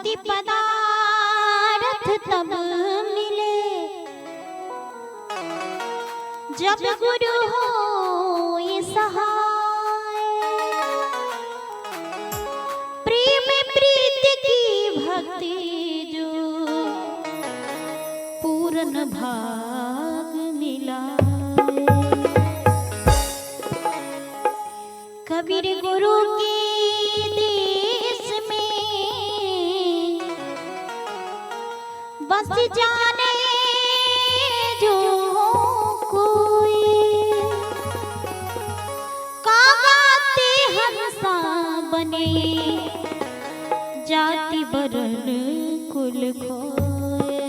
भक्ति पदार्थ तब मिले जब गुरु हो ये सहाय। प्रेम प्रीति की भक्ति जो पूर्ण भाग मिला। कबीर गुरु के देश में बस जाने जो कोई कागाते हंसा बने जाति बरन कुल खोए।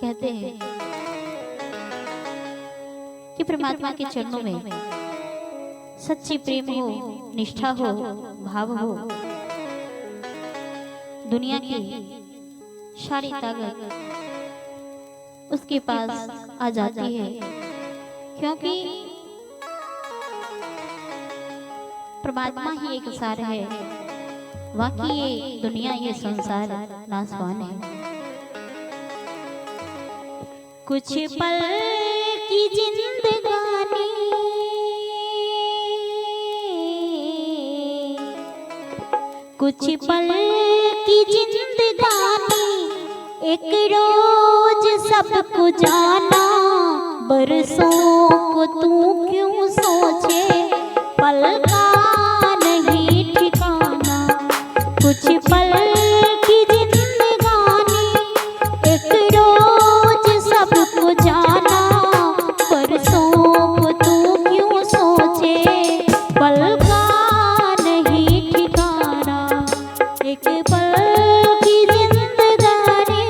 कहते हैं कि परमात्मा के चरणों में सच्ची प्रेम हो, निष्ठा हो, भाव हो, दुनिया की सारी ताकत उसके पास आ जाती है, क्योंकि परमात्मा ही एक सार है। बाकी ये दुनिया, ये संसार नासवान है। कुछ पल की जिंदगानी कुछ पल की जिंदगानी एक रोज सबको जाना। बरसों को तू क्यों सोचे पल का नहीं ठिकाना। कुछ पल की जिंदगानी एक रोज सबको जाना। बरसों को तू क्यों सोचे पल का नहीं ठिकाना। एक पल की जिंदगानी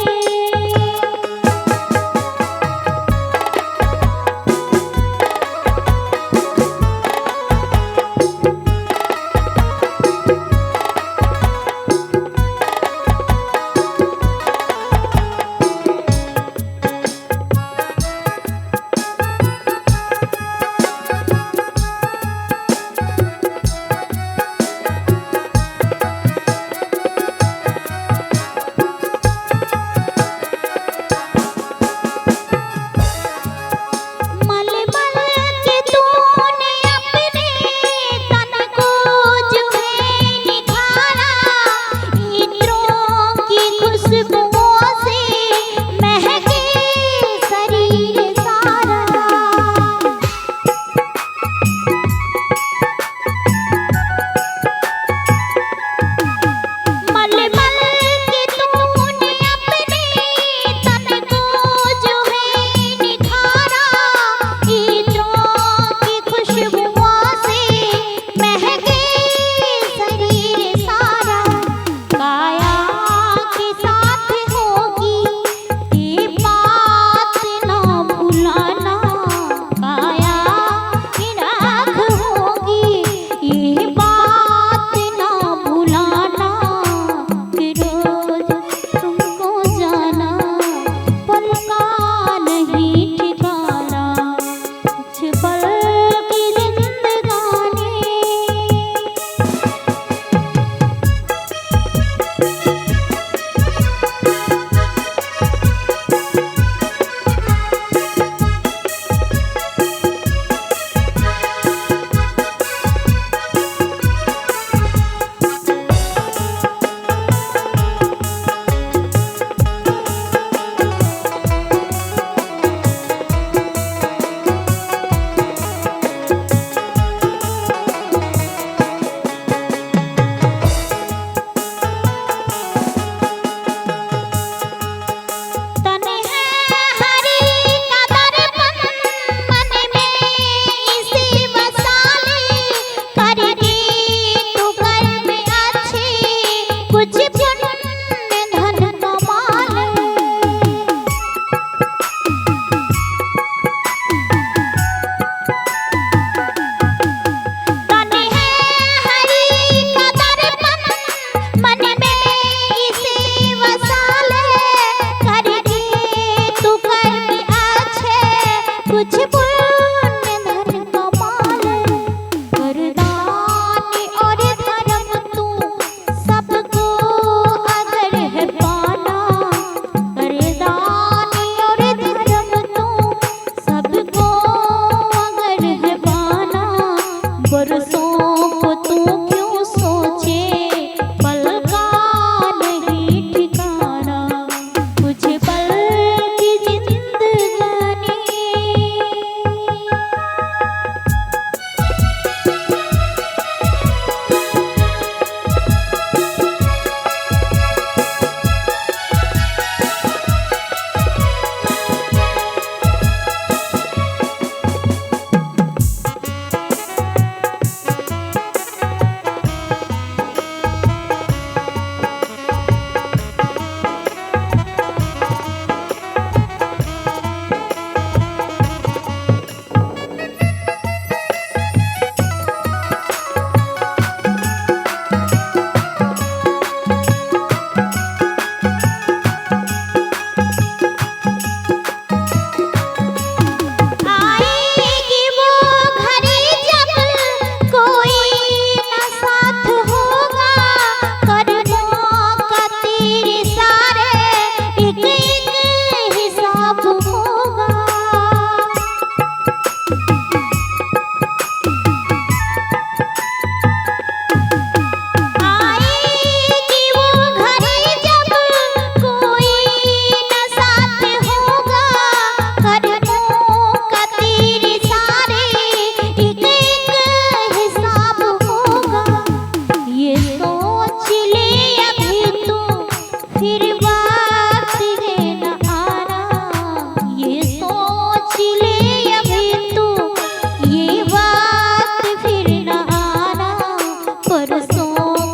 परसों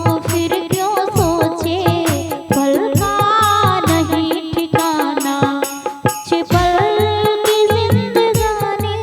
को फिर क्यों सोचे, पल का नहीं ठिकाना, कुछ पल की जिंदगानी।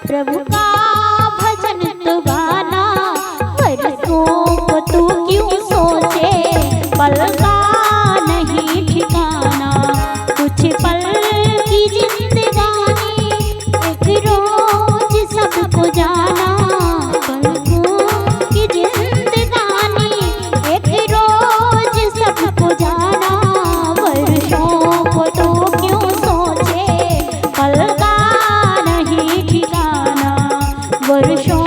प्रभु का भजन तो गाना, परसों को तू क्यों सोचे, पल का नहीं ठिकाना, कुछ पल की जिंदगानी, एक रोज सबको जाना, पलकों की जिंदगानी, एक रोज सबको जाना, वर्षों को तू क्यों सोचे, पल का नहीं ठिकाना, वर्षों